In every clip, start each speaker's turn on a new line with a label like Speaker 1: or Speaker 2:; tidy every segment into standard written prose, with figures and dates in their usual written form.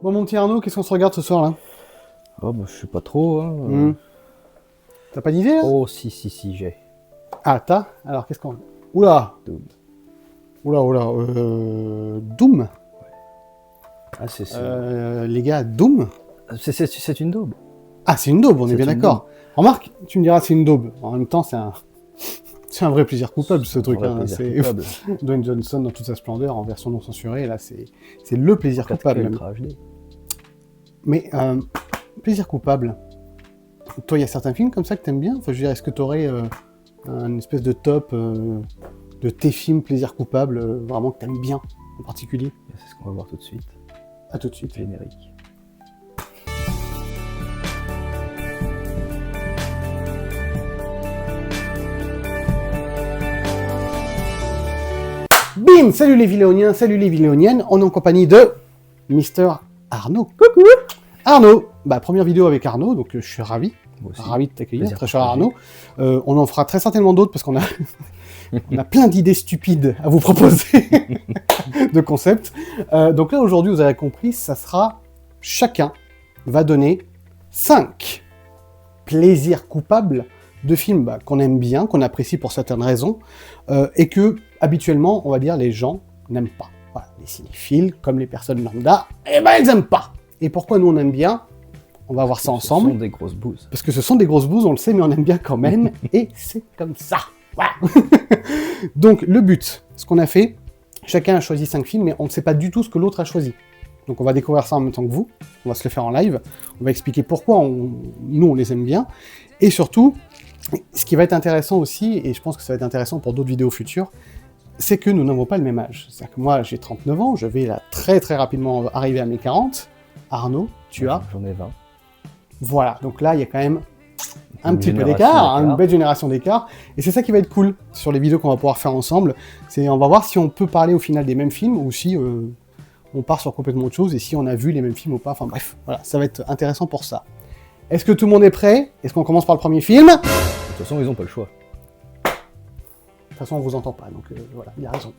Speaker 1: Bon, mon petit Arnaud, qu'est-ce qu'on se regarde ce soir, là?
Speaker 2: Oh, bah, je sais pas trop. Hein.
Speaker 1: T'as pas d'idée, là?
Speaker 2: Oh, si, j'ai.
Speaker 1: Ah, t'as? Alors, qu'est-ce qu'on... Oula!
Speaker 2: Doom.
Speaker 1: Doom?
Speaker 2: Ah, c'est
Speaker 1: Les gars, Doom?
Speaker 2: c'est une daube.
Speaker 1: Ah, c'est une daube, on est
Speaker 2: C'est
Speaker 1: bien
Speaker 2: une
Speaker 1: d'accord. Remarque, tu me diras c'est une daube. En même temps, c'est un... C'est un vrai plaisir coupable, ce truc.
Speaker 2: Un vrai
Speaker 1: Hein.
Speaker 2: plaisir
Speaker 1: C'est
Speaker 2: coupable.
Speaker 1: Dwayne Johnson dans toute sa splendeur, en version non censurée. Là, c'est le plaisir
Speaker 2: 4K
Speaker 1: coupable. Même.
Speaker 2: Ultra HD.
Speaker 1: Mais, plaisir coupable. Toi, il y a certains films comme ça que t'aimes bien? Enfin, je veux dire, est-ce que t'aurais un espèce de top de tes films plaisir coupable, vraiment que t'aimes bien, en particulier?
Speaker 2: C'est ce qu'on va voir tout de suite.
Speaker 1: À tout de suite.
Speaker 2: Générique.
Speaker 1: Bim! Salut les Villéoniens, salut les Villéoniennes, on est en compagnie de Mister Arnaud. Coucou! Arnaud! Bah, première vidéo avec Arnaud, donc je suis ravi. Ravi de t'accueillir, très cher Arnaud. On en fera très certainement d'autres parce qu'on a, on a plein d'idées stupides à vous proposer de concepts. Donc là, aujourd'hui, vous avez compris, ça sera chacun va donner 5 plaisirs coupables de films qu'on aime bien, qu'on apprécie pour certaines raisons, et que, habituellement, on va dire, les gens n'aiment pas. Voilà, les cinéphiles, comme les personnes lambda, eh ben, ils n'aiment pas. Et pourquoi nous, on aime bien? On va voir ça ensemble.
Speaker 2: Ce sont des grosses bouses.
Speaker 1: Parce que ce sont des grosses bouses, on le sait, mais on aime bien quand même, et c'est comme ça. Voilà. Donc, le but, ce qu'on a fait, chacun a choisi 5 films, mais on ne sait pas du tout ce que l'autre a choisi. Donc on va découvrir ça en même temps que vous, on va se le faire en live, on va expliquer pourquoi nous on les aime bien, et surtout, ce qui va être intéressant aussi, et je pense que ça va être intéressant pour d'autres vidéos futures, c'est que nous n'avons pas le même âge. C'est-à-dire que moi j'ai 39 ans, je vais là très très rapidement arriver à mes 40, Arnaud, tu as?
Speaker 2: J'en ai 20.
Speaker 1: Voilà, donc là il y a quand même un
Speaker 2: Une
Speaker 1: petit peu
Speaker 2: génération
Speaker 1: d'écart,
Speaker 2: d'écart.
Speaker 1: une belle génération d'écart, et c'est ça qui va être cool sur les vidéos qu'on va pouvoir faire ensemble, c'est on va voir si on peut parler au final des mêmes films, ou si on part sur complètement autre chose, et si on a vu les mêmes films ou pas, enfin bref, voilà, ça va être intéressant pour ça. Est-ce que tout le monde est prêt? Est-ce qu'on commence par le premier film?
Speaker 2: De toute façon, ils ont pas le choix.
Speaker 1: De toute façon, on vous entend pas, donc voilà, il a raison.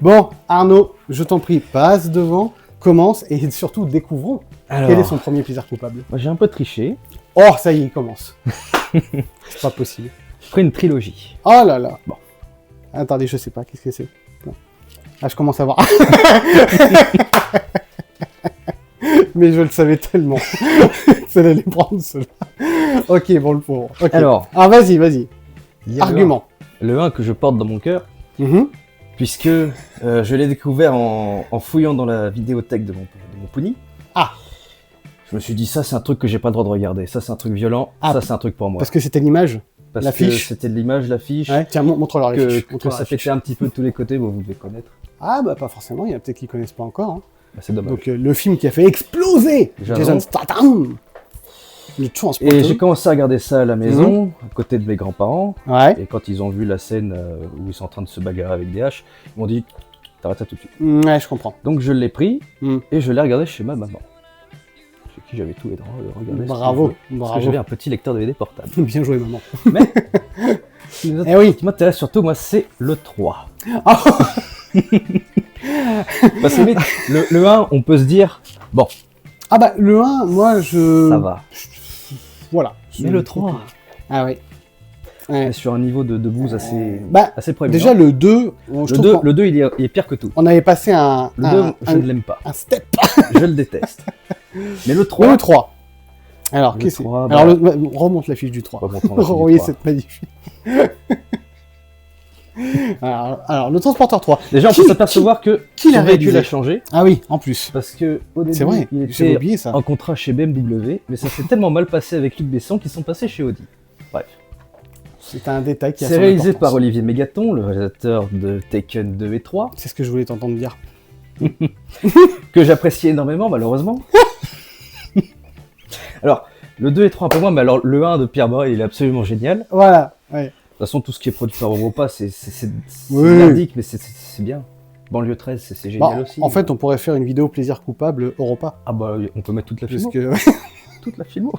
Speaker 1: Bon, Arnaud, je t'en prie, passe devant, commence, et surtout découvrons quel est son premier plaisir coupable.
Speaker 2: Moi, j'ai un peu triché.
Speaker 1: Oh, ça y est, il commence. C'est pas possible.
Speaker 2: J'ai pris une trilogie.
Speaker 1: Oh là là. Bon. Attendez, je sais pas, qu'est-ce que c'est? Bon. Ah, je commence à voir. Mais je le savais tellement. Ça allait prendre cela. Ok, bon, le pauvre. Okay.
Speaker 2: Alors.
Speaker 1: Ah, vas-y, vas-y.
Speaker 2: Il y a
Speaker 1: Argument.
Speaker 2: Le 1 que je porte dans mon cœur,
Speaker 1: Mhm.
Speaker 2: puisque je l'ai découvert en fouillant dans la vidéothèque de mon Pony.
Speaker 1: Ah.
Speaker 2: Je me suis dit, ça c'est un truc que j'ai pas le droit de regarder, ça c'est un truc violent,
Speaker 1: Ah.
Speaker 2: ça c'est un truc pour moi.
Speaker 1: Parce que c'était l'image?
Speaker 2: Parce
Speaker 1: l'affiche.
Speaker 2: que c'était de l'image, l'affiche,
Speaker 1: Ouais, tiens, montre-leur l'affiche.
Speaker 2: que
Speaker 1: Montre-leur
Speaker 2: ça
Speaker 1: l'affiche.
Speaker 2: pétait un petit peu de tous les côtés, bon, vous devez connaître.
Speaker 1: Ah, bah pas forcément, il y en a peut-être qui connaissent pas encore. Hein.
Speaker 2: Bah, c'est dommage.
Speaker 1: Donc, le film qui a fait exploser
Speaker 2: Jason.
Speaker 1: Jason Statham. Le transporteur.
Speaker 2: Et j'ai commencé à regarder ça à la maison, à côté de mes grands-parents,
Speaker 1: Ouais.
Speaker 2: et quand ils ont vu la scène où ils sont en train de se bagarrer avec des haches, ils m'ont dit, t'arrêtes ça tout de suite.
Speaker 1: Ouais, je comprends.
Speaker 2: Donc je l'ai pris,
Speaker 1: Mm.
Speaker 2: et je l'ai regardé chez ma maman. Chez qui j'avais tous les droits de regarder.
Speaker 1: Bravo,
Speaker 2: Parce que
Speaker 1: bravo.
Speaker 2: j'avais un petit lecteur DVD portable.
Speaker 1: Bien joué, maman.
Speaker 2: Mais ce qui
Speaker 1: Eh oui.
Speaker 2: m'intéresse surtout, moi, c'est le 3.
Speaker 1: Ah.
Speaker 2: Parce que le 1, on peut se dire, bon,
Speaker 1: Ah bah, le 1, moi, je...
Speaker 2: ça va.
Speaker 1: Voilà.
Speaker 2: Mais le 3,
Speaker 1: Ah oui. Ouais.
Speaker 2: est sur un niveau de bouse
Speaker 1: Bah,
Speaker 2: assez proéminent.
Speaker 1: déjà, le 2, je trouve qu'on-
Speaker 2: le 2 il est pire que tout.
Speaker 1: on avait passé un,
Speaker 2: Le 2, je ne l'aime pas.
Speaker 1: un step.
Speaker 2: Je le déteste. Mais le 3,
Speaker 1: Le 3. Alors,
Speaker 2: Le
Speaker 1: qu'est-ce que c'est?
Speaker 2: 3,
Speaker 1: Alors, remonte la fiche du 3.
Speaker 2: remontons la fiche du
Speaker 1: Oui,
Speaker 2: 3.
Speaker 1: c'est magnifique. alors, le transporteur 3.
Speaker 2: Déjà, on peut s'apercevoir que
Speaker 1: qui l'a
Speaker 2: son véhicule
Speaker 1: réalisé
Speaker 2: a changé.
Speaker 1: Ah oui, en plus.
Speaker 2: Parce que au début,
Speaker 1: C'est vrai,
Speaker 2: il
Speaker 1: j'avais
Speaker 2: était
Speaker 1: oublié ça.
Speaker 2: en contrat chez BMW, mais ça s'est tellement mal passé avec Luc Besson qu'ils sont passés chez Audi. Bref.
Speaker 1: C'est un détail qui a
Speaker 2: C'est
Speaker 1: son
Speaker 2: réalisé
Speaker 1: importance.
Speaker 2: par Olivier Mégaton, le réalisateur de Taken 2 et 3,
Speaker 1: C'est ce que je voulais t'entendre dire.
Speaker 2: que j'apprécie énormément, malheureusement. Alors, le 2 et 3 un peu moins, mais alors le 1 de Pierre Boret, il est absolument génial.
Speaker 1: Voilà, ouais.
Speaker 2: De toute façon, tout ce qui est produit par Europa, c'est
Speaker 1: Oui.
Speaker 2: merdique, mais c'est bien. Banlieue 13, c'est génial
Speaker 1: Bon,
Speaker 2: aussi.
Speaker 1: en fait, on pourrait faire une vidéo plaisir coupable Europa.
Speaker 2: Ah bah, on peut mettre toute la
Speaker 1: Parce
Speaker 2: filmo.
Speaker 1: que...
Speaker 2: Toute la filmo.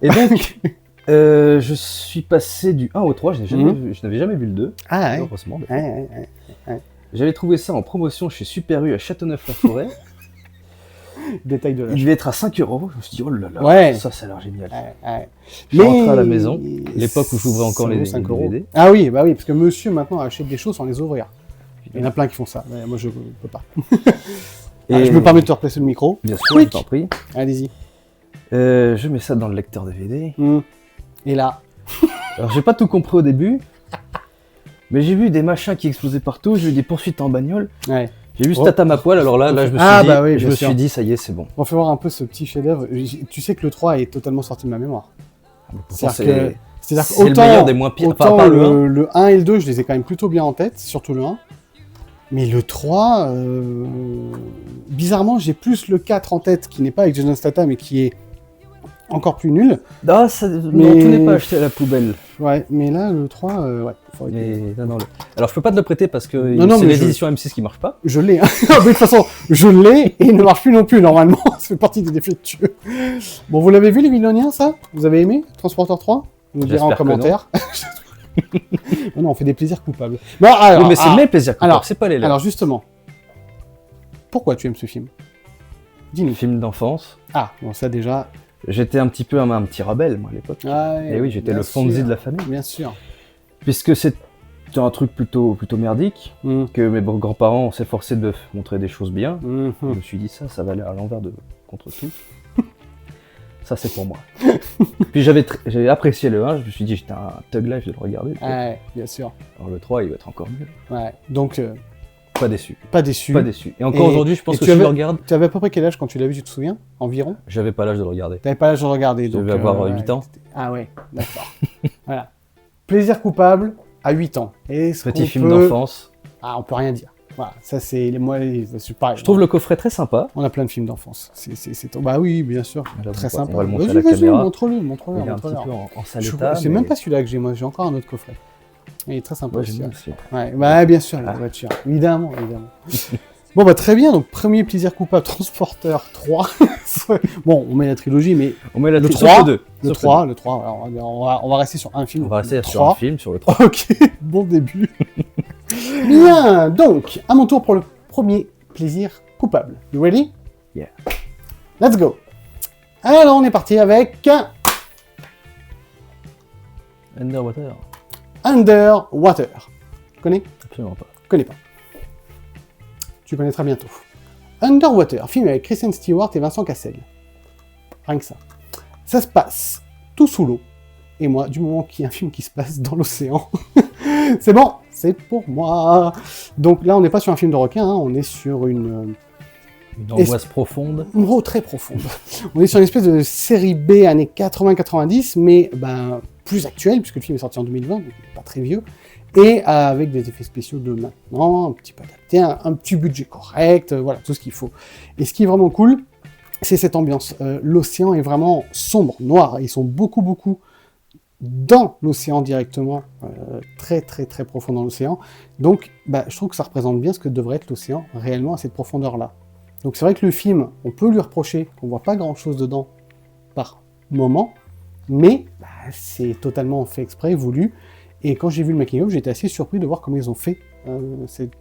Speaker 2: Et donc, je suis passé du 1 au 3, je n'avais jamais vu le 2,
Speaker 1: Ah ouais.
Speaker 2: heureusement.
Speaker 1: Ouais.
Speaker 2: J'avais trouvé ça en promotion chez Super U à Châteauneuf-la-Forêt.
Speaker 1: Détail de
Speaker 2: Il
Speaker 1: l'âge.
Speaker 2: devait être à 5 €. Je me suis dit, oh là là,
Speaker 1: Ouais.
Speaker 2: ça a l'air génial.
Speaker 1: Ouais.
Speaker 2: Je suis rentré à la maison, l'époque où j'ouvrais encore
Speaker 1: ça vaut
Speaker 2: les
Speaker 1: 5 €.
Speaker 2: DVD.
Speaker 1: Ah oui, bah oui, parce que monsieur maintenant achète des choses sans les ouvrir. Il y en a plein qui font ça. Ouais, moi, je peux pas.
Speaker 2: Et
Speaker 1: Je me permets de te replacer le micro.
Speaker 2: Bien sûr,
Speaker 1: Quick.
Speaker 2: je t'en prie.
Speaker 1: Allez-y.
Speaker 2: Je mets ça dans le lecteur DVD.
Speaker 1: Et là,
Speaker 2: Alors, j'ai pas tout compris au début, mais j'ai vu des machins qui explosaient partout, j'ai vu des poursuites en bagnole,
Speaker 1: ouais.
Speaker 2: j'ai vu
Speaker 1: Oh.
Speaker 2: Statam à poil, alors là, je me suis
Speaker 1: Ah,
Speaker 2: dit,
Speaker 1: bah oui, bien sûr.
Speaker 2: ça y est, c'est bon.
Speaker 1: On fait voir un peu ce petit chef-d'œuvre. Tu sais que le 3 est totalement sorti de ma mémoire.
Speaker 2: Pourtant,
Speaker 1: C'est-à-dire
Speaker 2: c'est le meilleur des moins pires,
Speaker 1: autant
Speaker 2: par le 1.
Speaker 1: le 1 et le 2, je les ai quand même plutôt bien en tête, surtout le 1. Mais le 3, bizarrement, j'ai plus le 4 en tête, qui n'est pas avec Jason Statham, mais qui est encore plus nul.
Speaker 2: Ah, ça,
Speaker 1: Mais-
Speaker 2: non, tout n'est pas acheté à la poubelle.
Speaker 1: Ouais, mais là, le 3, ouais. faudrait que-
Speaker 2: Mais, non, alors, je peux pas te le prêter parce que
Speaker 1: Non,
Speaker 2: c'est
Speaker 1: mais
Speaker 2: les
Speaker 1: je-
Speaker 2: éditions M6 qui marchent pas.
Speaker 1: Je l'ai, hein. Mais de toute façon, je l'ai, et il ne marche plus non plus, normalement. Ça fait partie des défectueux. Bon, vous l'avez vu, les Viloniens, ça? Vous avez aimé Transporteur 3? Vous nous direz en
Speaker 2: J'espère que non.
Speaker 1: commentaire. Non, on fait des plaisirs coupables. Bon, alors,
Speaker 2: Oui, mais c'est mes plaisirs coupables,
Speaker 1: alors-
Speaker 2: c'est pas les leurs.
Speaker 1: alors justement, pourquoi tu aimes ce film? Dis-nous.
Speaker 2: Film d'enfance.
Speaker 1: Ah, bon, ça déjà.
Speaker 2: J'étais un petit peu un petit rebelle, moi, à l'époque.
Speaker 1: Ah,
Speaker 2: Et oui, j'étais
Speaker 1: bien
Speaker 2: le Fonzie
Speaker 1: sûr,
Speaker 2: de la famille.
Speaker 1: Bien sûr.
Speaker 2: Puisque c'est un truc plutôt merdique,
Speaker 1: Mhm.
Speaker 2: que mes grands-parents s'efforçaient de montrer des choses bien.
Speaker 1: Mhm.
Speaker 2: Je me suis dit, ça va aller à l'envers contre tout. Ça, c'est pour moi. Puis j'ai apprécié le 1, je me suis dit, j'étais un thug life de le regarder.
Speaker 1: Ouais, bien sûr.
Speaker 2: Alors le 3, il va être encore mieux.
Speaker 1: Ouais. Donc,
Speaker 2: Pas déçu.
Speaker 1: pas déçu.
Speaker 2: Pas déçu. Et encore
Speaker 1: Et-
Speaker 2: aujourd'hui, je pense
Speaker 1: et
Speaker 2: que
Speaker 1: tu
Speaker 2: si je le
Speaker 1: avais-
Speaker 2: regarde,
Speaker 1: Tu avais à peu près quel âge quand tu l'as vu, tu te souviens? Environ?
Speaker 2: j'avais pas l'âge de le regarder.
Speaker 1: T'avais pas l'âge de regarder.
Speaker 2: Je
Speaker 1: donc,
Speaker 2: devais avoir
Speaker 1: ouais,
Speaker 2: 8 ans.
Speaker 1: Ah ouais, d'accord. Voilà. Plaisir coupable à 8 ans. Est-ce
Speaker 2: Petit
Speaker 1: qu'on
Speaker 2: film
Speaker 1: peut-
Speaker 2: d'enfance.
Speaker 1: Ah, on peut rien dire. Voilà, ça c'est moi, c'est pareil.
Speaker 2: Je trouve le coffret très sympa.
Speaker 1: On a plein de films d'enfance. Bah oui, bien sûr,
Speaker 2: Là,
Speaker 1: très
Speaker 2: on
Speaker 1: sympa.
Speaker 2: va le montrer à
Speaker 1: Vas-y,
Speaker 2: la caméra.
Speaker 1: montre-le.
Speaker 2: Il est un petit peu en sale état.
Speaker 1: C'est
Speaker 2: mais-
Speaker 1: même pas celui-là que j'ai, moi j'ai encore un autre coffret. Il est très sympa
Speaker 2: Ouais,
Speaker 1: aussi.
Speaker 2: j'aime bien aussi.
Speaker 1: Ouais, bah bien sûr, la
Speaker 2: Ah.
Speaker 1: voiture. Évidemment. Bon bah très bien, donc premier plaisir coupable, Transporteur 3. Bon, on met la trilogie, mais
Speaker 2: On met la
Speaker 1: Le
Speaker 2: sauf
Speaker 1: 3,
Speaker 2: le 2.
Speaker 1: le
Speaker 2: Sauf
Speaker 1: 3, alors, on va rester sur un film.
Speaker 2: On va rester
Speaker 1: le
Speaker 2: sur un film, sur le 3.
Speaker 1: Ok, bon début. Bien, donc, à mon tour pour le premier plaisir coupable. You ready?
Speaker 2: Yeah.
Speaker 1: Let's go. Alors, on est parti avec
Speaker 2: Underwater.
Speaker 1: Underwater. Tu connais?
Speaker 2: Absolument pas.
Speaker 1: Je connais pas. Tu connaîtras bientôt. Underwater, film avec Kristen Stewart et Vincent Cassel. Rien que ça. Ça se passe tout sous l'eau. Et moi, du moment qu'il y a un film qui se passe dans l'océan, c'est bon, c'est pour moi. Donc là, on n'est pas sur un film de requin, hein, on est sur une
Speaker 2: angoisse profonde.
Speaker 1: très profonde. On est sur une espèce de série B années 80-90, mais ben, plus actuelle, puisque le film est sorti en 2020, donc pas très vieux, et avec des effets spéciaux de maintenant, un petit peu adaptés, un petit budget correct, voilà, tout ce qu'il faut. Et ce qui est vraiment cool, c'est cette ambiance. L'océan est vraiment sombre, noir, ils sont beaucoup dans l'océan directement, très profond dans l'océan. Donc, bah, je trouve que ça représente bien ce que devrait être l'océan réellement à cette profondeur-là. Donc c'est vrai que le film, on peut lui reprocher qu'on voit pas grand-chose dedans par moment, mais bah, c'est totalement fait exprès, voulu. Et quand j'ai vu le making-of, j'étais assez surpris de voir comment ils ont fait cette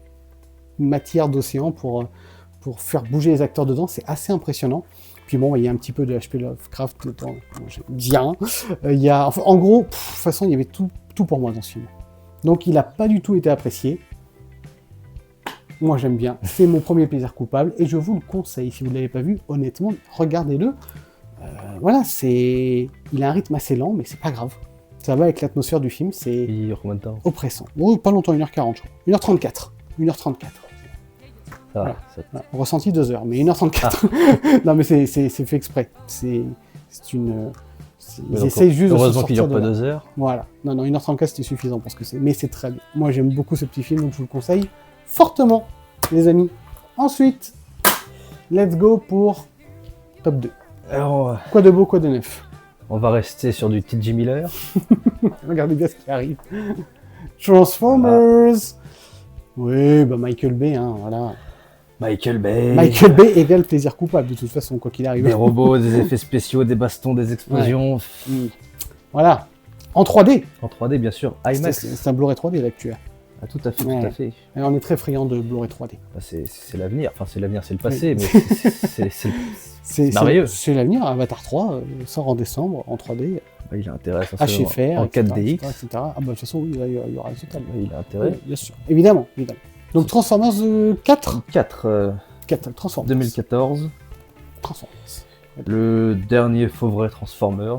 Speaker 1: matière d'océan pour faire bouger les acteurs dedans. C'est assez impressionnant. Puis bon, il y a un petit peu de H.P. Lovecraft dedans, j'aime bien. Enfin, en gros, de toute façon, il y avait tout pour moi dans ce film. Donc il n'a pas du tout été apprécié. Moi j'aime bien, c'est mon premier plaisir coupable et je vous le conseille, si vous ne l'avez pas vu, honnêtement, regardez-le. Voilà, il a un rythme assez lent, mais c'est pas grave. Ça va avec l'atmosphère du film, c'est
Speaker 2: Il dure combien de temps?
Speaker 1: oppressant. Oh, pas longtemps, 1h40, je crois. 1h34. 1h34.
Speaker 2: Ça va,
Speaker 1: Voilà.
Speaker 2: ça-
Speaker 1: Voilà. Ressenti 2 heures, mais 1h34. Non, mais c'est fait exprès. C'est une. Ils
Speaker 2: donc,
Speaker 1: essayent juste de se
Speaker 2: heureusement qu'il
Speaker 1: sortir
Speaker 2: dure
Speaker 1: de
Speaker 2: pas
Speaker 1: là.
Speaker 2: 2 heures.
Speaker 1: Voilà. Non, 1h34 c'était suffisant pour ce que c'est. Mais c'est très bien. Moi j'aime beaucoup ce petit film, donc je vous le conseille fortement, les amis. Ensuite, let's go pour top 2.
Speaker 2: Alors,
Speaker 1: Quoi de beau, quoi de neuf?
Speaker 2: on va rester sur du T.J. Miller.
Speaker 1: Regardez bien ce qui arrive. Transformers. Oui, bah Michael Bay, hein, voilà.
Speaker 2: Michael Bay.
Speaker 1: Michael Bay égale plaisir coupable, de toute façon, quoi qu'il arrive.
Speaker 2: Des robots, des effets spéciaux, des bastons, des explosions.
Speaker 1: Mm. Voilà. En 3D.
Speaker 2: En 3D, bien sûr. IMAX.
Speaker 1: C'est un Blu-ray 3D là que tu as.
Speaker 2: Ah, tout à fait,
Speaker 1: Ouais.
Speaker 2: tout à fait.
Speaker 1: Et on est très friand de Blu-ray 3D.
Speaker 2: Bah, c'est l'avenir, enfin c'est l'avenir, c'est le passé,
Speaker 1: Oui.
Speaker 2: mais c'est merveilleux.
Speaker 1: C'est l'avenir. Avatar 3 sort en décembre en 3D,
Speaker 2: Bah, il a intérêt à sortir
Speaker 1: HFR,
Speaker 2: en
Speaker 1: etc.,
Speaker 2: 4DX.
Speaker 1: etc. Ah bah de toute façon, oui, là, il y aura le total.
Speaker 2: Ouais, il a intérêt.
Speaker 1: Oui, bien sûr. Évidemment, évidemment. Donc Transformers 4
Speaker 2: 4,
Speaker 1: 4, Transformers.
Speaker 2: 2014.
Speaker 1: Transformers.
Speaker 2: Le dernier faux vrai Transformers.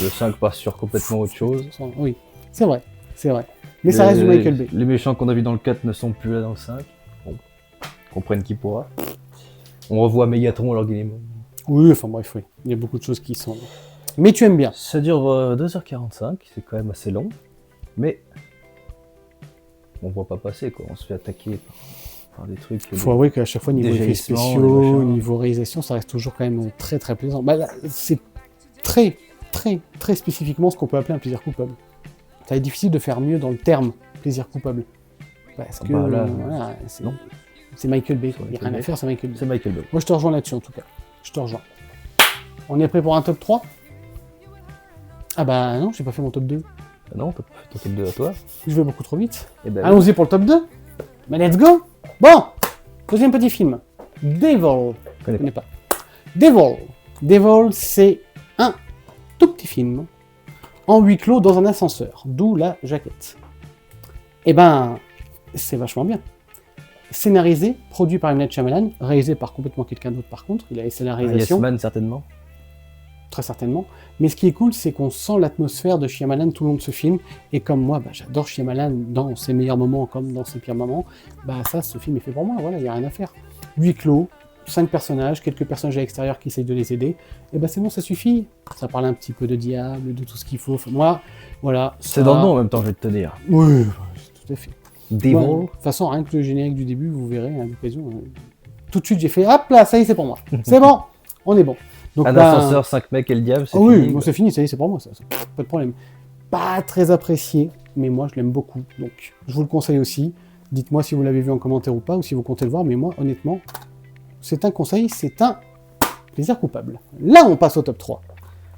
Speaker 2: Le 5 passe sur complètement autre chose.
Speaker 1: Oui, c'est vrai, c'est vrai. Mais ça reste du Michael Bay.
Speaker 2: Les méchants qu'on a vus dans le 4 ne sont plus là dans le 5. Bon, comprenne qui pourra. On revoit Megatron alors qu'il est mort.
Speaker 1: Oui, enfin bref, oui. Il y a beaucoup de choses qui sont... Mais tu aimes bien.
Speaker 2: Ça dure 2h45, c'est quand même assez long. Mais on voit pas passer quoi, on se fait attaquer par des trucs.
Speaker 1: Il faut avouer qu'à chaque fois, niveau
Speaker 2: des
Speaker 1: effets
Speaker 2: jaillissements, des
Speaker 1: spéciaux,
Speaker 2: machins.
Speaker 1: niveau réalisation, ça reste toujours quand même très très plaisant. Bah, là, c'est très, très, très spécifiquement ce qu'on peut appeler un plaisir coupable. Ça va être difficile de faire mieux dans le terme plaisir coupable. Parce que
Speaker 2: Bah là,
Speaker 1: voilà, c'est
Speaker 2: non.
Speaker 1: c'est Michael Bay.
Speaker 2: C'est
Speaker 1: Il n'y a
Speaker 2: Michael
Speaker 1: rien à
Speaker 2: Bay.
Speaker 1: faire, c'est Michael Bay.
Speaker 2: C'est Michael Bay.
Speaker 1: Moi, je te rejoins là-dessus en tout cas. Je te rejoins. On est prêt pour un top 3 ? Ah bah non, j'ai pas fait mon top 2.
Speaker 2: Ah non, t'as pas fait ton top 2 à toi.
Speaker 1: Je vais beaucoup trop vite.
Speaker 2: Et ben,
Speaker 1: Allons-y pour le top 2. Mais let's go. Bon, deuxième petit film. Devil. Je
Speaker 2: connais
Speaker 1: connais pas. Devil. Devil, c'est un tout petit film en huis clos dans un ascenseur, d'où la jaquette. Eh ben, c'est vachement bien. Scénarisé, produit par M. Night Shyamalan, réalisé par complètement quelqu'un d'autre par contre. Il a laissé la réalisation,
Speaker 2: Yes Man certainement.
Speaker 1: très certainement. Mais ce qui est cool, c'est qu'on sent l'atmosphère de Shyamalan tout le long de ce film. Et comme moi, bah, j'adore Shyamalan dans ses meilleurs moments comme dans ses pires moments, bah ça, ce film est fait pour moi. Voilà, il n'y a rien à faire. Huis clos, 5 personnages, quelques personnages à l'extérieur qui essayent de les aider. Et ben c'est bon, ça suffit. Ça parle un petit peu de diable, de tout ce qu'il faut. Enfin, moi, voilà.
Speaker 2: C'est
Speaker 1: ça-
Speaker 2: dans le nom en même temps, je vais te dire.
Speaker 1: Oui, tout à fait.
Speaker 2: Devil.
Speaker 1: Ouais, de toute façon, rien que le générique du début, vous verrez à l'occasion. Tout de suite, j'ai fait hop là, ça y est, c'est pour moi. C'est bon, on est bon. Donc,
Speaker 2: Un
Speaker 1: bah,
Speaker 2: ascenseur, 5 mecs et le diable, c'est
Speaker 1: ah oui,
Speaker 2: fini.
Speaker 1: bon, c'est fini, ça y est, c'est pour moi, ça. Pas de problème. Pas très apprécié, mais moi, je l'aime beaucoup. Donc, je vous le conseille aussi. Dites-moi si vous l'avez vu en commentaire ou pas, ou si vous comptez le voir, mais moi, honnêtement, c'est un conseil, c'est un plaisir coupable. Là, on passe au top 3.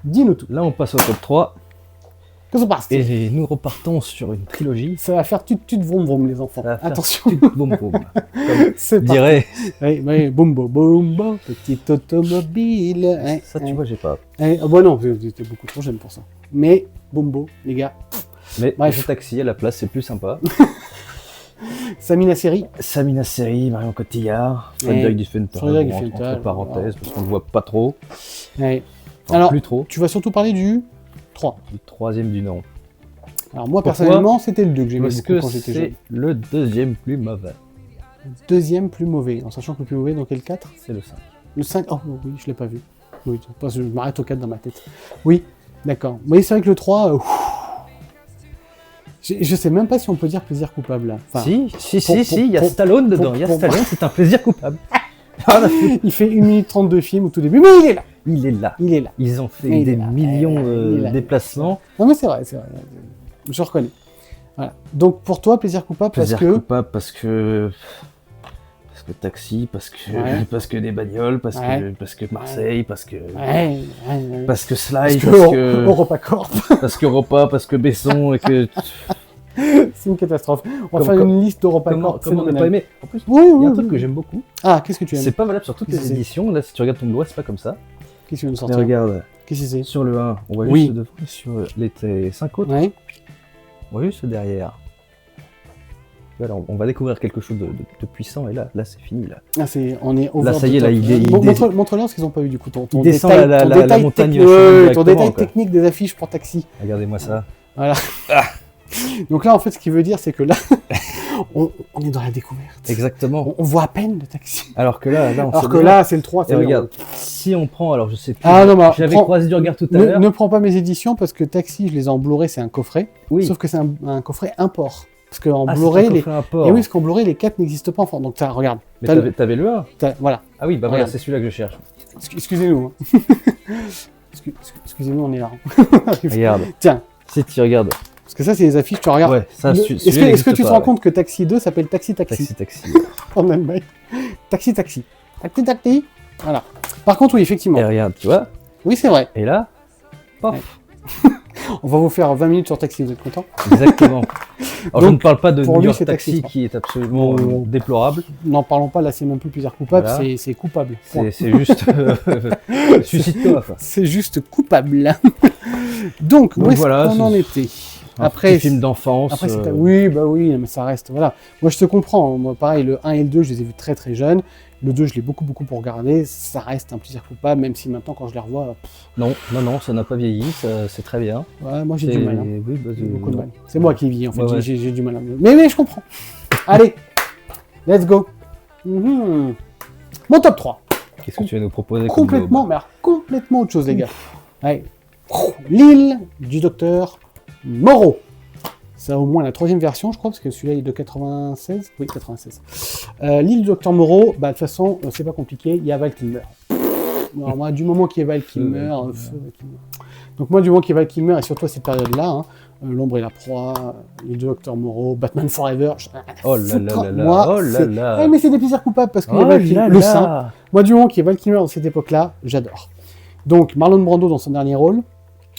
Speaker 1: Dis-nous tout.
Speaker 2: Là, on passe au top 3.
Speaker 1: Que se passe
Speaker 2: Et nous repartons sur une trilogie.
Speaker 1: Ça va faire tut vroom vroom, les enfants.
Speaker 2: Ça va faire
Speaker 1: Attention.
Speaker 2: Boum boum. Comme
Speaker 1: C'est parti.
Speaker 2: dirait.
Speaker 1: Oui, oui, boumbo, boumbo, petite automobile. Hein,
Speaker 2: Ça, tu
Speaker 1: hein.
Speaker 2: vois, j'ai pas.
Speaker 1: Hein, ah bah non, j'étais beaucoup trop jeune pour ça. Mais, boumbo, les gars.
Speaker 2: Mais
Speaker 1: Bref.
Speaker 2: le taxi à la place, c'est plus sympa.
Speaker 1: Samina Seri,
Speaker 2: Samina Seri, Marion Cotillard, Frédéric Dufontal,
Speaker 1: Frédéric
Speaker 2: entre
Speaker 1: Dufontal,
Speaker 2: parenthèses, parce qu'on le voit pas trop.
Speaker 1: ouais.
Speaker 2: Enfin,
Speaker 1: Alors,
Speaker 2: plus trop.
Speaker 1: tu vas surtout parler du 3.
Speaker 2: Le troisième du nom.
Speaker 1: Alors moi,
Speaker 2: Pourquoi
Speaker 1: personnellement, c'était le 2 que j'aimais
Speaker 2: Parce
Speaker 1: beaucoup
Speaker 2: que
Speaker 1: quand j'étais
Speaker 2: c'est
Speaker 1: jeune.
Speaker 2: le deuxième plus mauvais.
Speaker 1: Deuxième plus mauvais, en sachant que le plus mauvais, donc est le 4.
Speaker 2: C'est le 5.
Speaker 1: Le 5, oh oui, je l'ai pas vu. Oui, parce que je m'arrête au 4 dans ma tête. Oui, d'accord. Oui, c'est vrai que le 3, je sais même pas si on peut dire plaisir coupable là. Enfin,
Speaker 2: si,
Speaker 1: pour-
Speaker 2: il y a
Speaker 1: pour-
Speaker 2: Stallone dedans.
Speaker 1: pour-
Speaker 2: Il y a
Speaker 1: pour-
Speaker 2: Stallone, c'est un plaisir coupable.
Speaker 1: il fait 1 minute 30 de film au tout début, mais il est là.
Speaker 2: Il est là.
Speaker 1: Il est là.
Speaker 2: Ils ont fait
Speaker 1: Il est
Speaker 2: des
Speaker 1: là.
Speaker 2: millions
Speaker 1: Il est là.
Speaker 2: de déplacements.
Speaker 1: Non mais c'est vrai, c'est vrai. Je reconnais. Voilà. Donc pour toi, plaisir coupable
Speaker 2: Plaisir
Speaker 1: parce que...
Speaker 2: coupable parce que taxi, parce que
Speaker 1: Ouais.
Speaker 2: parce que des bagnoles,
Speaker 1: Ouais.
Speaker 2: parce que Marseille, parce que
Speaker 1: Ouais, ouais.
Speaker 2: parce que
Speaker 1: Parce
Speaker 2: Slide,
Speaker 1: que
Speaker 2: parce que
Speaker 1: EuropaCorp,
Speaker 2: parce que Europa, parce que Besson et que
Speaker 1: c'est une catastrophe. On va faire une liste d'EuropaCorp.
Speaker 2: comment ne pas aimer. En plus,
Speaker 1: Oui,
Speaker 2: il y
Speaker 1: oui,
Speaker 2: a un truc
Speaker 1: oui.
Speaker 2: que j'aime beaucoup.
Speaker 1: Ah, qu'est-ce que tu aimes?
Speaker 2: C'est pas valable sur toutes les
Speaker 1: Qu'est-ce que c'est
Speaker 2: éditions. Là, si tu regardes ton Blu-ray, c'est pas comme ça.
Speaker 1: Qu'est-ce que tu veux nous
Speaker 2: Mais
Speaker 1: sortir?
Speaker 2: regarde,
Speaker 1: Qu'est-ce que c'est?
Speaker 2: sur le 1, on voit
Speaker 1: Oui.
Speaker 2: juste devant, sur les 5 autres,
Speaker 1: Ouais.
Speaker 2: on voit juste derrière. Voilà, on va découvrir quelque chose de puissant et là c'est fini là.
Speaker 1: Ah, on est over
Speaker 2: Là, ça
Speaker 1: the
Speaker 2: y est, là,
Speaker 1: top.
Speaker 2: il
Speaker 1: Montre-leur ce qu'ils n'ont pas vu du coup. Ton
Speaker 2: Il descend
Speaker 1: détail,
Speaker 2: la
Speaker 1: ton
Speaker 2: montagne
Speaker 1: détail,
Speaker 2: sur
Speaker 1: ton
Speaker 2: directement,
Speaker 1: détail
Speaker 2: quoi.
Speaker 1: technique des affiches pour taxi.
Speaker 2: Regardez-moi ça.
Speaker 1: Voilà. Donc là, en fait, ce qui veut dire, c'est que là, on est dans la découverte.
Speaker 2: Exactement.
Speaker 1: On voit à peine le taxi.
Speaker 2: Alors que là, on
Speaker 1: Alors
Speaker 2: sait
Speaker 1: que
Speaker 2: déjà.
Speaker 1: là, c'est le 3.
Speaker 2: Et
Speaker 1: c'est
Speaker 2: regarde, si on prend, alors je sais plus,
Speaker 1: Ah, non, mais
Speaker 2: j'avais
Speaker 1: prends-
Speaker 2: croisé du regard tout à
Speaker 1: Ne,
Speaker 2: l'heure.
Speaker 1: ne prends pas mes éditions parce que Taxi, je les ai en Blu-ray, c'est un coffret.
Speaker 2: Oui.
Speaker 1: Sauf que c'est un coffret import. Parce qu'en
Speaker 2: Ah,
Speaker 1: Blu-ray,
Speaker 2: c'est un
Speaker 1: les...
Speaker 2: coffret import.
Speaker 1: Et oui, parce qu'en Blu-ray, les 4 n'existent pas en France. Donc, regarde.
Speaker 2: Mais
Speaker 1: T'as le-
Speaker 2: t'avais le 1.
Speaker 1: Voilà.
Speaker 2: Ah oui, bah voilà,
Speaker 1: Regarde.
Speaker 2: c'est celui-là que je cherche.
Speaker 1: Excusez-nous. hein. Excusez-nous, on est là.
Speaker 2: Regarde,
Speaker 1: Tiens,
Speaker 2: si tu regardes.
Speaker 1: parce que ça, c'est les affiches, tu regardes.
Speaker 2: Ouais, ça,
Speaker 1: Le-
Speaker 2: celui-là,
Speaker 1: Est-ce
Speaker 2: il
Speaker 1: que
Speaker 2: existe
Speaker 1: tu te
Speaker 2: pas,
Speaker 1: rends
Speaker 2: ouais.
Speaker 1: compte que Taxi 2 s'appelle Taxi
Speaker 2: Taxi.
Speaker 1: en Allemagne? Taxi. Taxi. Voilà. Par contre, oui, effectivement.
Speaker 2: Et regarde, tu vois.
Speaker 1: Oui, c'est vrai.
Speaker 2: Et là, paf.
Speaker 1: On va vous faire 20 minutes sur Taxi, vous êtes content?
Speaker 2: Exactement. Alors, je
Speaker 1: Donc,
Speaker 2: ne parle pas de
Speaker 1: pour
Speaker 2: New
Speaker 1: lui,
Speaker 2: York
Speaker 1: c'est
Speaker 2: Taxi
Speaker 1: taxi,
Speaker 2: qui est absolument
Speaker 1: Oh.
Speaker 2: déplorable.
Speaker 1: N'en parlons pas, là, c'est même plus plaisir coupable,
Speaker 2: Voilà.
Speaker 1: c'est coupable. Point.
Speaker 2: C'est juste suicide-toi. Quoi.
Speaker 1: C'est juste coupable. Donc, où est-ce
Speaker 2: voilà,
Speaker 1: qu'on en
Speaker 2: c'est-
Speaker 1: était?
Speaker 2: Un petit film d'enfance.
Speaker 1: Après, oui, bah oui, mais ça reste, voilà. Moi, je te comprends. Moi, pareil, le 1 et le 2, je les ai vus très très jeunes. Le 2, je l'ai beaucoup pour regarder. Ça reste un plaisir coupable, même si maintenant, quand je les revois,
Speaker 2: Non, ça n'a pas vieilli, c'est très bien.
Speaker 1: ouais, moi, j'ai du mal. Hein.
Speaker 2: Oui, bah,
Speaker 1: J'ai beaucoup de
Speaker 2: non.
Speaker 1: mal. C'est moi qui vis, en fait.
Speaker 2: Ouais, ouais.
Speaker 1: J'ai du mal. Mais je comprends. Allez, let's go. Mhm. Mon top 3.
Speaker 2: Qu'est-ce que tu vas nous proposer
Speaker 1: Complètement, mais alors, complètement autre chose, les gars. Allez. L'île du docteur Moreau. C'est au moins la 3e version, je crois, parce que celui-là il est de 96. Oui, 96. L'île du docteur Moreau, bah, de toute façon, c'est pas compliqué, il y a Val Kilmer. Alors, moi, du moment qu'il y a Val Kilmer, feu Val Kilmer. Donc moi, du moment qu'il y a Val Kilmer, et surtout à cette période-là, hein, L'ombre et la proie, l'île du docteur Moreau, Batman Forever,
Speaker 2: Oh là là là là,
Speaker 1: moi,
Speaker 2: oh là là.
Speaker 1: Ouais, mais c'est des plaisirs coupables, parce qu'il y a
Speaker 2: Oh
Speaker 1: Val Kilmer,
Speaker 2: là
Speaker 1: le
Speaker 2: là.
Speaker 1: saint. Moi, du moment qu'il y a Val Kilmer dans cette époque-là, j'adore. Donc, Marlon Brando dans son dernier rôle,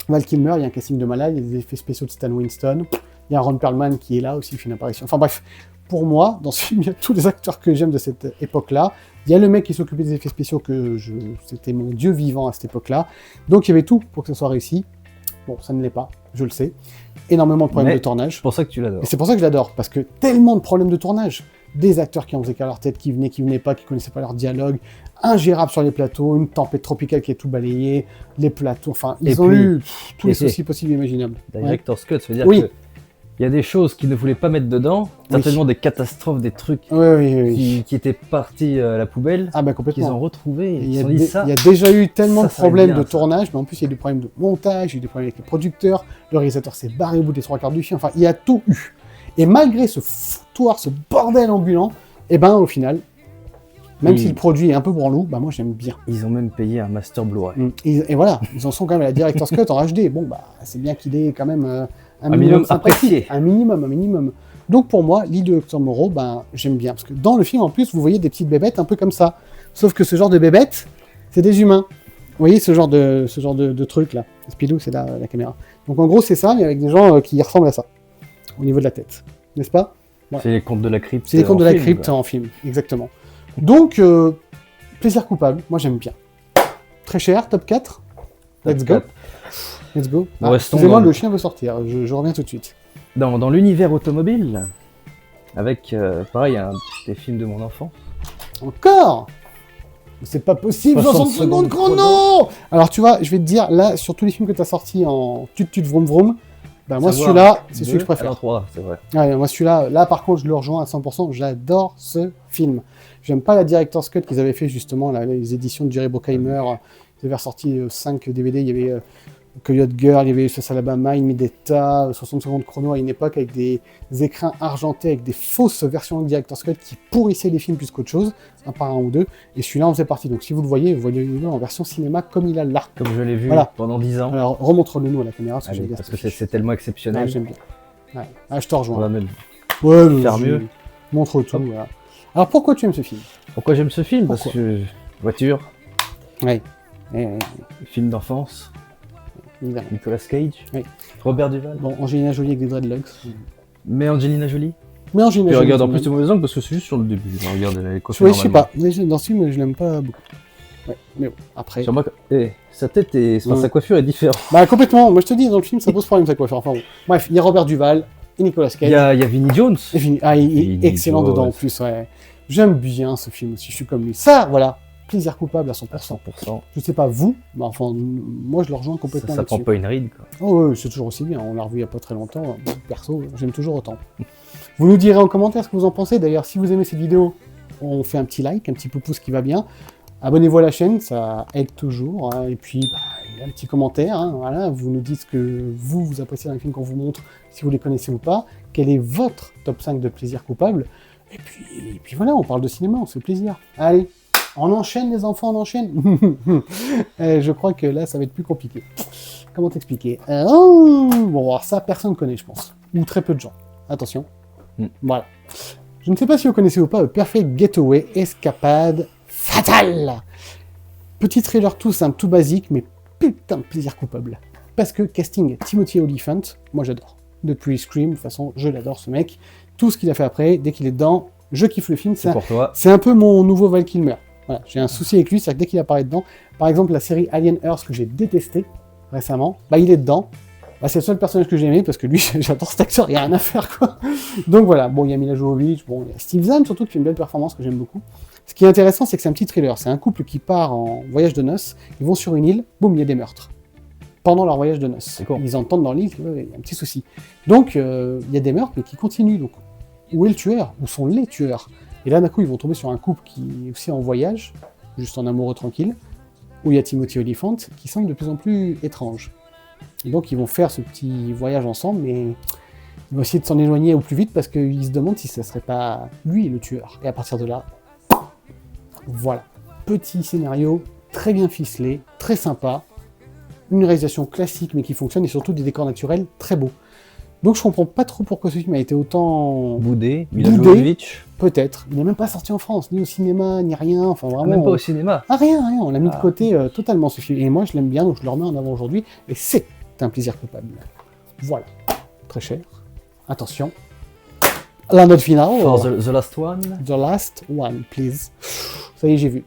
Speaker 1: Val Kilmer, il y a un casting de malade, il y a des effets spéciaux de Stan Winston, il y a Ron Perlman qui est là aussi, il fait une apparition. Enfin bref, pour moi, dans ce film, il y a tous les acteurs que j'aime de cette époque-là. Il y a le mec qui s'occupait des effets spéciaux, c'était mon dieu vivant à cette époque-là. Donc il y avait tout pour que ça soit réussi. Bon, ça ne l'est pas, je le sais. Énormément de problèmes de tournage.
Speaker 2: C'est pour ça que tu l'adores.
Speaker 1: Et c'est pour ça que je l'adore, parce que tellement de problèmes de tournage. Des acteurs qui en faisaient qu'à leur tête, qui venaient pas, qui connaissaient pas leur dialogue, ingérables sur les plateaux, une tempête tropicale qui est tout balayée, les plateaux, enfin, ils ont eu tous les soucis possibles et imaginables.
Speaker 2: Director's Cut, ça veut dire
Speaker 1: Oui.
Speaker 2: que il y a des choses qu'ils ne voulaient pas mettre dedans, certainement des catastrophes, des trucs
Speaker 1: Oui.
Speaker 2: qui étaient partis à la poubelle,
Speaker 1: Ah bah
Speaker 2: qu'ils
Speaker 1: complètement.
Speaker 2: ont retrouvés.
Speaker 1: Il y,
Speaker 2: Ils
Speaker 1: a
Speaker 2: ont dit ça.
Speaker 1: il y a déjà eu tellement
Speaker 2: ça
Speaker 1: de
Speaker 2: serait
Speaker 1: problèmes
Speaker 2: bien,
Speaker 1: de
Speaker 2: ça.
Speaker 1: tournage, mais en plus il y a eu des problèmes de montage, il y a eu des problèmes avec les producteurs, le réalisateur s'est barré au bout des 3/4 du film, enfin il y a tout eu. Et malgré ce foutoir, ce bordel ambulant, et ben au final, même
Speaker 2: Oui.
Speaker 1: si le produit est un peu branlou, bah moi j'aime bien.
Speaker 2: Ils ont même payé un master Blu-ray.
Speaker 1: Et voilà, ils en sont quand même à la Director's Cut en HD. Bon bah c'est bien qu'il ait quand même un
Speaker 2: minimum
Speaker 1: minimum sympathique.
Speaker 2: apprécié.
Speaker 1: Un minimum. Donc pour moi, l'île de Dr Moreau, ben j'aime bien. Parce que dans le film en plus, vous voyez des petites bébêtes un peu comme ça. Sauf que ce genre de bébêtes, c'est des humains. Vous voyez ce genre de truc là. Spilou, c'est là la caméra. Donc en gros c'est ça, mais avec des gens qui ressemblent à ça. Au niveau de la tête. N'est-ce pas? Ouais.
Speaker 2: C'est les contes de la crypte.
Speaker 1: C'est les contes de la
Speaker 2: film,
Speaker 1: crypte
Speaker 2: quoi.
Speaker 1: en film, exactement. Donc, plaisir coupable, moi j'aime bien. Très cher, top 4. Let's go. Let's go.
Speaker 2: Nous restons
Speaker 1: Excusez-moi,
Speaker 2: dans-
Speaker 1: le chien veut sortir, je reviens tout de suite.
Speaker 2: Dans l'univers automobile, avec, pareil, un des films de mon enfance.
Speaker 1: Encore? C'est pas possible, 60 secondes chrono. Alors tu vois, je vais te dire, là, sur tous les films que tu as sortis en tut vroom vroom, bah moi
Speaker 2: Savoir
Speaker 1: celui-là, c'est celui que je
Speaker 2: deux,
Speaker 1: préfère.
Speaker 2: alors 3, c'est vrai.
Speaker 1: Ouais, moi celui-là, là par contre je le rejoins à 100%, j'adore ce film. J'aime pas la Director's Cut qu'ils avaient fait justement, là, les éditions de Jerry Bruckheimer, ils avaient ressorti 5 DVD, il y avait Coyote Girl, il y avait SS Alabama, In Medetta, 60 secondes chrono à une époque avec des écrins argentés, avec des fausses versions de Director's Cut qui pourrissaient les films plus qu'autre chose, un par un ou deux, et celui-là en faisait partie. Donc si vous le voyez-le en version cinéma comme il a là.
Speaker 2: Comme je l'ai vu
Speaker 1: Voilà.
Speaker 2: pendant 10 ans.
Speaker 1: Alors remontre-le nous à la caméra, parce que
Speaker 2: Allez,
Speaker 1: j'aime bien
Speaker 2: parce
Speaker 1: cette
Speaker 2: que
Speaker 1: affiche.
Speaker 2: c'est tellement
Speaker 1: Ouais,
Speaker 2: exceptionnel.
Speaker 1: j'aime bien. Ouais. Ah, je te
Speaker 2: On
Speaker 1: rejoins.
Speaker 2: va même...
Speaker 1: Ouais, mais
Speaker 2: faire
Speaker 1: je-
Speaker 2: mieux.
Speaker 1: Montre tout,
Speaker 2: Hop.
Speaker 1: voilà. Alors pourquoi tu aimes ce film?
Speaker 2: Pourquoi j'aime ce film? Parce
Speaker 1: Pourquoi
Speaker 2: que voiture,
Speaker 1: Ouais.
Speaker 2: film d'enfance,
Speaker 1: Évidemment.
Speaker 2: Nicolas Cage,
Speaker 1: Oui.
Speaker 2: Robert Duval.
Speaker 1: Bon, Angelina Jolie avec des dreadlocks.
Speaker 2: Mais Angelina Jolie.
Speaker 1: Mais Angelina
Speaker 2: Tu
Speaker 1: Jolie.
Speaker 2: regardes en
Speaker 1: quand
Speaker 2: plus
Speaker 1: même.
Speaker 2: de mauvais angle parce que c'est juste sur le début. Regarde les coiffures.
Speaker 1: Ouais, je sais pas. Mais dans ce film, je l'aime pas beaucoup. Ouais, mais bon, après.
Speaker 2: Sur moi, sa tête et
Speaker 1: Ouais.
Speaker 2: sa coiffure est différente.
Speaker 1: Bah, complètement. Moi, je te dis, dans le film, ça pose problème, sa coiffure. Enfin bon. Bref, il y a Robert Duval et Nicolas Cage.
Speaker 2: Il y a Vinnie Jones.
Speaker 1: Et fini. Ah, il est
Speaker 2: Vinnie
Speaker 1: excellent
Speaker 2: Jones.
Speaker 1: dedans en plus, ouais. J'aime bien ce film aussi, je suis comme lui. Ça, voilà. Plaisir coupable à 100%.
Speaker 2: À 100%.
Speaker 1: Je sais pas vous, mais enfin, moi, je le rejoins complètement
Speaker 2: Ça prend
Speaker 1: là-dessus.
Speaker 2: pas une ride, quoi.
Speaker 1: Oh, ouais, c'est toujours aussi bien. On l'a revu il y a pas très longtemps. Perso, j'aime toujours autant. Vous nous direz en commentaire ce que vous en pensez. D'ailleurs, si vous aimez cette vidéo, on fait un petit like, un petit pouce qui va bien. Abonnez-vous à la chaîne, ça aide toujours. Hein. Et puis, un petit commentaire. Hein, voilà, vous nous dites ce que vous appréciez dans les films qu'on vous montre, si vous les connaissez ou pas. Quel est votre top 5 de plaisir coupable? Et puis voilà, on parle de cinéma, on se fait plaisir. Allez, on enchaîne les enfants, on enchaîne. Je crois que là, ça va être plus compliqué. Comment t'expliquer? Bon, alors ça, personne ne connaît, je pense. Ou très peu de gens. Attention. Voilà. Je ne sais pas si vous connaissez ou pas Perfect Getaway, escapade fatale. Petit trailer tout simple, tout basique, mais putain de plaisir coupable. Parce que casting Timothy Olyphant, moi j'adore. depuis Scream. De toute façon, je l'adore ce mec. Tout ce qu'il a fait après, dès qu'il est dedans, je kiffe le film.
Speaker 2: C'est pour toi.
Speaker 1: C'est un peu mon nouveau Val Kilmer. Voilà, j'ai un souci avec lui, c'est que dès qu'il apparaît dedans, par exemple la série Alien Earth que j'ai détesté récemment, bah il est dedans. Bah, c'est le seul personnage que j'ai aimé parce que lui, j'adore cet acteur, il n'y a rien à faire quoi. Donc voilà, bon, il y a Mila Jovovich, bon, il y a Steve Zahn surtout qui fait une belle performance que j'aime beaucoup. Ce qui est intéressant, c'est que c'est un petit thriller. C'est un couple qui part en voyage de noces, ils vont sur une île, boum, il y a des meurtres. Pendant leur voyage de noces.
Speaker 2: Cool.
Speaker 1: Ils entendent dans l'île qu'il y a un petit souci. Donc il y a des meurtres, mais qui continuent. Donc où est le tueur? Où sont les tueurs? Et là, d'un coup, ils vont tomber sur un couple qui est aussi en voyage, juste en amoureux tranquille, où il y a Timothy Olyphant, qui semble de plus en plus étrange. Et donc, ils vont faire ce petit voyage ensemble, mais ils vont essayer de s'en éloigner au plus vite parce qu'ils se demandent si ce serait pas lui le tueur. Et à partir de là, voilà. Petit scénario, très bien ficelé, très sympa, une réalisation classique mais qui fonctionne et surtout des décors naturels très beaux. Donc je comprends pas trop pourquoi ce film a été autant
Speaker 2: Boudé, Mila
Speaker 1: Boudé.
Speaker 2: Jovovich.
Speaker 1: Peut-être. Il n'est même pas sorti en France, ni au cinéma, ni rien. Enfin vraiment.
Speaker 2: Même pas au cinéma.
Speaker 1: Ah rien. On l'a mis de côté totalement ce film. Et moi je l'aime bien, donc je le remets en avant aujourd'hui. Et c'est un plaisir coupable. Voilà. Très cher. Attention. La note finale.
Speaker 2: For the last one.
Speaker 1: The last one, please. Ça y est, j'ai vu.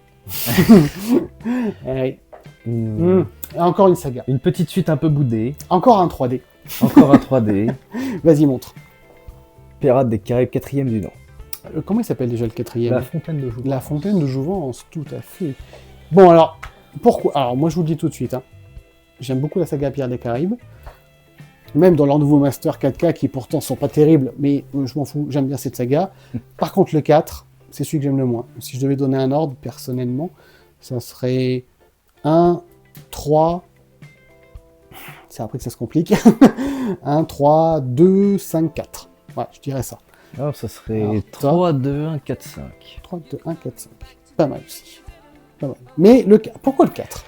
Speaker 1: Eh oui. Et encore une saga.
Speaker 2: Une petite suite un peu boudée.
Speaker 1: Encore un 3D.
Speaker 2: Encore un 3D.
Speaker 1: Vas-y, montre.
Speaker 2: Pirates des Caraïbes, 4e du nom.
Speaker 1: Comment il s'appelle déjà le 4e?
Speaker 2: La Fontaine de Jouvence.
Speaker 1: La Fontaine de Jouvence, tout à fait. Bon, alors, pourquoi? Alors, moi, je vous le dis tout de suite. Hein. J'aime beaucoup la saga Pirates des Caraïbes. Même dans leur nouveau Master 4K, qui pourtant sont pas terribles, mais je m'en fous, j'aime bien cette saga. Par contre, le 4, c'est celui que j'aime le moins. Si je devais donner un ordre, personnellement, ça serait 1, 3... C'est après que ça se complique. 1, 3, 2, 5, 4. Ouais, je dirais ça.
Speaker 2: Alors, ça serait
Speaker 1: Alors,
Speaker 2: 3, 2, 1, 4, 5.
Speaker 1: 3, 2, 1, 4, 5. Pas mal aussi. Pas mal. Mais pourquoi le 4?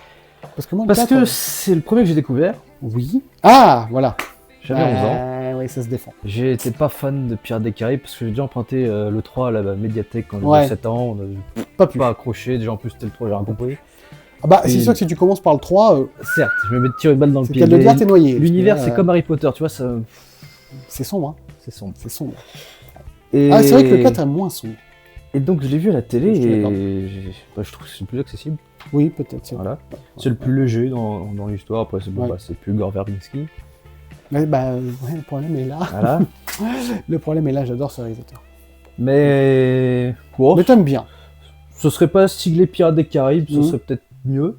Speaker 1: Parce que moi, le
Speaker 2: Parce
Speaker 1: 4,
Speaker 2: que c'est le premier que j'ai découvert.
Speaker 1: Oui. Ah, voilà.
Speaker 2: J'avais 11 ans.
Speaker 1: Oui, ça se défend.
Speaker 2: J'étais pas fan de Pirates des Caraïbes parce que j'ai déjà emprunté le 3 à la médiathèque quand
Speaker 1: Ouais.
Speaker 2: j'avais 7 ans. On a
Speaker 1: Pas plus.
Speaker 2: pas accroché. Déjà en plus c'était le 3, j'ai rien compris.
Speaker 1: Ah bah, c'est
Speaker 2: Et-
Speaker 1: sûr que si tu commences par le 3,
Speaker 2: Certes, je me mets de tirer une balle dans le
Speaker 1: c'est
Speaker 2: pied.
Speaker 1: qu'à le
Speaker 2: mais
Speaker 1: dire, t'es noyé.
Speaker 2: L'univers
Speaker 1: Parce que,
Speaker 2: c'est comme Harry Potter, tu vois, ça...
Speaker 1: C'est sombre, hein.
Speaker 2: c'est sombre.
Speaker 1: C'est sombre.
Speaker 2: Et...
Speaker 1: Ah, c'est vrai que le 4 est moins sombre.
Speaker 2: Et donc je l'ai vu à la télé
Speaker 1: Je te
Speaker 2: et
Speaker 1: l'accorde.
Speaker 2: je trouve que c'est le plus accessible.
Speaker 1: Oui, peut-être. C'est vrai.
Speaker 2: Voilà. C'est le plus léger dans l'histoire. Après c'est bon,
Speaker 1: Ouais.
Speaker 2: bah, c'est plus Gore Verbinski.
Speaker 1: Mais, ouais, le problème est là.
Speaker 2: Voilà.
Speaker 1: Le problème est là, j'adore ce réalisateur.
Speaker 2: Mais wow,
Speaker 1: Mais t'aimes bien.
Speaker 2: ce serait pas siglé Pirates des Caraïbes, ce
Speaker 1: Mhm.
Speaker 2: serait peut-être mieux.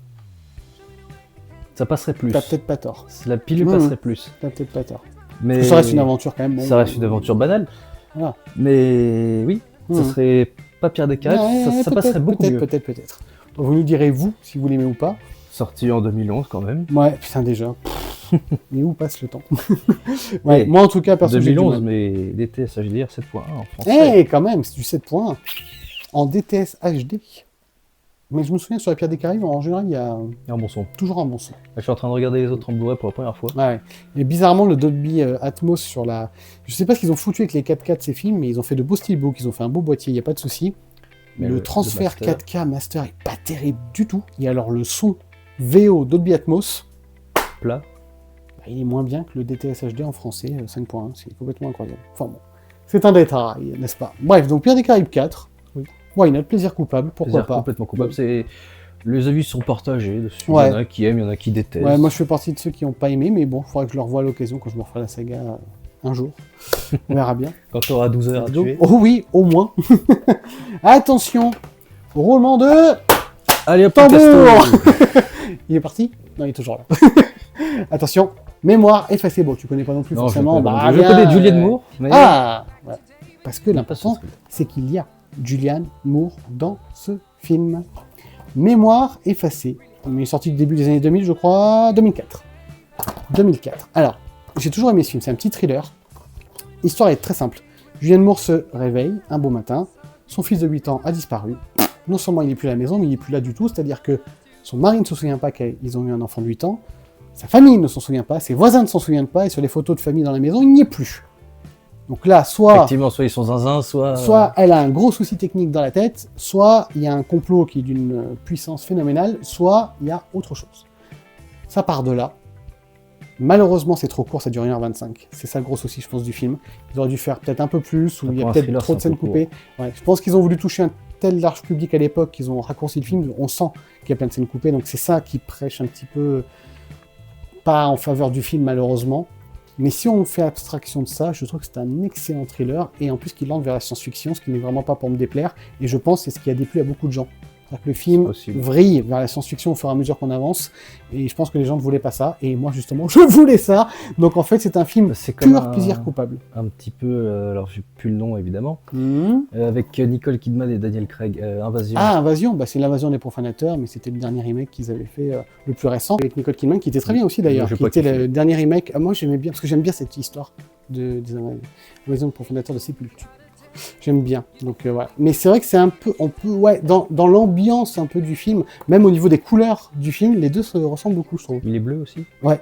Speaker 2: Ça passerait plus.
Speaker 1: T'as peut-être pas tort.
Speaker 2: La pilule
Speaker 1: Mhm.
Speaker 2: passerait plus.
Speaker 1: T'as peut-être pas tort.
Speaker 2: Mais
Speaker 1: Parce que ça reste une aventure quand même. Bon,
Speaker 2: Ça reste une aventure banale.
Speaker 1: Voilà.
Speaker 2: Mais oui, ça
Speaker 1: Mhm.
Speaker 2: serait pas Pirates des Caraïbes,
Speaker 1: Ouais,
Speaker 2: ça
Speaker 1: peut-être,
Speaker 2: passerait beaucoup mieux.
Speaker 1: Peut-être. Donc, vous nous direz, vous, si vous l'aimez ou pas.
Speaker 2: Sorti en 2011 quand même.
Speaker 1: Ouais, putain, déjà. Mais où passe le temps? Ouais,
Speaker 2: Eh,
Speaker 1: moi, en tout cas, perso, j'ai du
Speaker 2: 2011,
Speaker 1: mal.
Speaker 2: mais DTS HDR 7.1 en français.
Speaker 1: Eh, quand même, c'est du 7 points. En DTS HD. Mais je me souviens, sur la Pierre des Caraïbes, en général, il y a
Speaker 2: Et un bon son.
Speaker 1: toujours un bon son.
Speaker 2: Là, je suis en train de regarder les autres en Blu-ray pour la première fois.
Speaker 1: Ouais. Et bizarrement, le Dolby Atmos sur la... Je sais pas ce qu'ils ont foutu avec les 4K de ces films, mais ils ont fait de beaux steelbooks, ils ont fait un beau boîtier, il n'y a pas de souci.
Speaker 2: Mais
Speaker 1: Le
Speaker 2: le
Speaker 1: transfert
Speaker 2: master.
Speaker 1: 4K Master est pas terrible du tout. Et alors, le son VO Dolby Atmos,
Speaker 2: Plat.
Speaker 1: bah, il est moins bien que le DTS HD en français 5.1. C'est complètement incroyable. Enfin bon, c'est un détail, n'est-ce pas? Bref, donc Pierre des Caraïbes 4.
Speaker 2: Oui.
Speaker 1: Ouais, il a plaisir coupable, pourquoi
Speaker 2: C'est-à-dire
Speaker 1: pas.
Speaker 2: complètement coupable. C'est... Les avis sont partagés dessus.
Speaker 1: Ouais.
Speaker 2: Il y en a qui aiment, il y en a qui détestent.
Speaker 1: Ouais, moi je fais partie de ceux qui n'ont pas aimé, mais bon, il faudra que je le revoie à l'occasion quand je me referai la saga un jour. On verra bien.
Speaker 2: Quand tu auras 12 heures à
Speaker 1: Donc,
Speaker 2: tuer.
Speaker 1: oh oui, au moins. Attention, roulement de
Speaker 2: Allez hop,
Speaker 1: tambour.
Speaker 2: Casto.
Speaker 1: Il est parti? Non, il est toujours là. Attention, mémoire effacée. Bon, tu connais pas non plus
Speaker 2: Non,
Speaker 1: forcément.
Speaker 2: je
Speaker 1: viens,
Speaker 2: connais Julianne Moore, mais...
Speaker 1: Ah ouais. Parce que
Speaker 2: Non,
Speaker 1: l'important,
Speaker 2: pas ce-
Speaker 1: c'est qu'il y a Julianne Moore dans ce film. Mémoire effacée. Il est sorti du début des années 2000, je crois, 2004. 2004. Alors, j'ai toujours aimé ce film, c'est un petit thriller. L'histoire est très simple. Julianne Moore se réveille un beau matin, son fils de 8 ans a disparu. Non seulement il n'est plus à la maison, mais il n'est plus là du tout, c'est-à-dire que son mari ne se souvient pas qu'ils ont eu un enfant de 8 ans, sa famille ne s'en souvient pas, ses voisins ne s'en souviennent pas, et sur les photos de famille dans la maison, il n'y est plus. Donc là, soit
Speaker 2: Effectivement, soit ils sont zinzin,
Speaker 1: soit elle a un gros souci technique dans la tête, soit il y a un complot qui est d'une puissance phénoménale, soit il y a autre chose. Ça part de là. Malheureusement, c'est trop court, ça dure 1h25. C'est ça le gros souci, je pense, du film. Ils auraient dû faire peut-être un peu plus, ou il y a
Speaker 2: Pour un
Speaker 1: peut-être
Speaker 2: thriller,
Speaker 1: trop de
Speaker 2: c'est un
Speaker 1: scènes
Speaker 2: peu
Speaker 1: coupées. Ouais, je pense qu'ils ont voulu toucher un tel large public à l'époque qu'ils ont raccourci le film. On sent qu'il y a plein de scènes coupées, donc c'est ça qui prêche un petit peu pas en faveur du film, malheureusement. Mais si on fait abstraction de ça, je trouve que c'est un excellent thriller, et en plus qu'il lance vers la science-fiction, ce qui n'est vraiment pas pour me déplaire, et je pense que c'est ce qui a déplu à beaucoup de gens. C'est-à-dire que le film
Speaker 2: possible.
Speaker 1: vrille vers la science-fiction au fur et à mesure qu'on avance, et je pense que les gens ne voulaient pas ça, et moi justement, je voulais ça. Donc en fait, c'est un film
Speaker 2: C'est comme
Speaker 1: pur plaisir coupable.
Speaker 2: un petit peu, alors j'ai plus le nom évidemment, avec Nicole Kidman et Daniel Craig, Invasion.
Speaker 1: Ah, Invasion, bah, c'est l'invasion des profanateurs, mais c'était le dernier remake qu'ils avaient fait, le plus récent, avec Nicole Kidman, qui était très bien aussi d'ailleurs,
Speaker 2: J'ai
Speaker 1: qui
Speaker 2: pas
Speaker 1: était
Speaker 2: kiffé.
Speaker 1: le dernier remake. Ah, moi j'aimais bien, parce que j'aime bien cette histoire des invasions des profanateurs de Sépulture. J'aime bien, donc voilà. Mais c'est vrai que c'est un peu, on peut, ouais, dans l'ambiance un peu du film, même au niveau des couleurs du film, les deux se ressemblent beaucoup, je trouve.
Speaker 2: Il est bleu aussi.
Speaker 1: Ouais.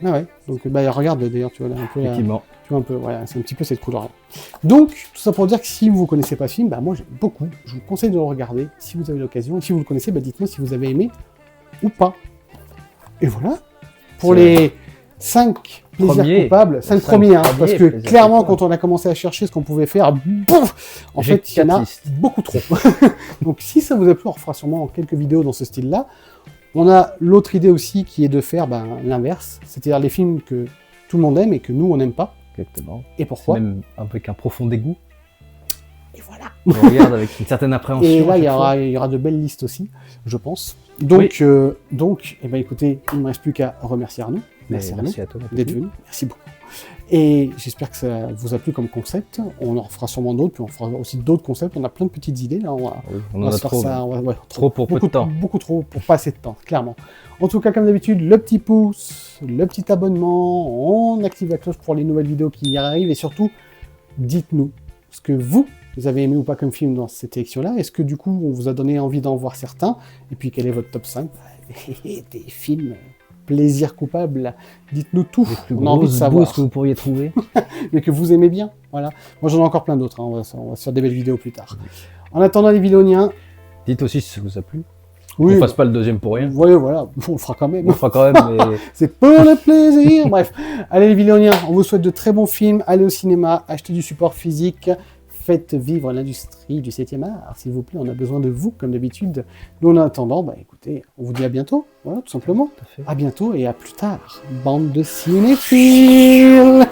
Speaker 1: Ah ouais, donc bah regarde d'ailleurs, tu vois là un peu,
Speaker 2: Effectivement.
Speaker 1: tu vois un peu, voilà, c'est un petit peu cette couleur-là. Donc tout ça pour dire que si vous ne connaissez pas ce film, bah moi j'aime beaucoup, je vous conseille de le regarder si vous avez l'occasion, et si vous le connaissez, bah dites-moi si vous avez aimé ou pas. Et voilà, pour les 5 plaisirs
Speaker 2: Premiers.
Speaker 1: coupables, 5
Speaker 2: Cinq
Speaker 1: premiers, hein,
Speaker 2: premiers
Speaker 1: parce que
Speaker 2: plaisirs
Speaker 1: clairement
Speaker 2: coupables.
Speaker 1: quand on a commencé à chercher ce qu'on pouvait faire, bouf, en
Speaker 2: J'ai
Speaker 1: fait il y en
Speaker 2: 4
Speaker 1: a
Speaker 2: listes.
Speaker 1: beaucoup trop. Donc si ça vous a plu, on refera sûrement quelques vidéos dans ce style-là. On a l'autre idée aussi qui est de faire l'inverse, c'est-à-dire les films que tout le monde aime et que nous on n'aime pas.
Speaker 2: Exactement.
Speaker 1: Et pourquoi?
Speaker 2: Même avec un profond dégoût.
Speaker 1: Et voilà.
Speaker 2: On regarde avec une certaine appréhension.
Speaker 1: Et là
Speaker 2: à
Speaker 1: il y
Speaker 2: chaque fois.
Speaker 1: aura de belles listes aussi, je pense. Donc, eh ben, écoutez, il ne me reste plus qu'à remercier Arnaud. Merci Arnaud
Speaker 2: Merci à toi.
Speaker 1: d'être venu, merci beaucoup. Et j'espère que ça vous a plu comme concept. On en fera sûrement d'autres, puis on fera aussi d'autres concepts. On a plein de petites idées là.
Speaker 2: On en a
Speaker 1: se faire
Speaker 2: trop.
Speaker 1: ça,
Speaker 2: Trop pour peu de temps.
Speaker 1: Beaucoup trop pour pas assez de temps, clairement. En tout cas, comme d'habitude, le petit pouce, le petit abonnement, on active la cloche pour les nouvelles vidéos qui y arrivent, et surtout, dites-nous ce que vous avez aimé ou pas comme film dans cette sélection-là. Est-ce que du coup, on vous a donné envie d'en voir certains? Et puis, quel est votre top 5 des films plaisir coupable? Dites-nous tout,
Speaker 2: Les plus
Speaker 1: on a envie de
Speaker 2: grosses
Speaker 1: savoir.
Speaker 2: bosses que vous pourriez trouver.
Speaker 1: Mais que vous aimez bien. Voilà. Moi, j'en ai encore plein d'autres. Hein. On va se faire des belles vidéos plus tard. En attendant, les Villoniens,
Speaker 2: Dites aussi si ça vous a plu.
Speaker 1: oui,
Speaker 2: On fasse pas le deuxième pour rien.
Speaker 1: ouais, voilà, on le fera quand même.
Speaker 2: On le fera quand même, mais
Speaker 1: C'est pour le plaisir. Bref, allez les Villoniens, on vous souhaite de très bons films. Allez au cinéma, achetez du support physique. Faites vivre l'industrie du 7e art, s'il vous plaît. On a besoin de vous, comme d'habitude. Nous, en attendant, bah écoutez, on vous dit à bientôt. Voilà, tout simplement.
Speaker 2: tout à fait.
Speaker 1: À bientôt et à plus tard. Bande de cinéphiles.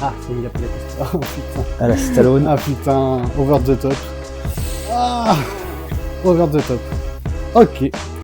Speaker 1: Ah, c'est il a pas la question. Oh putain.
Speaker 2: À la Stallone.
Speaker 1: Ah putain, over the top. Ah, over the top. Ok.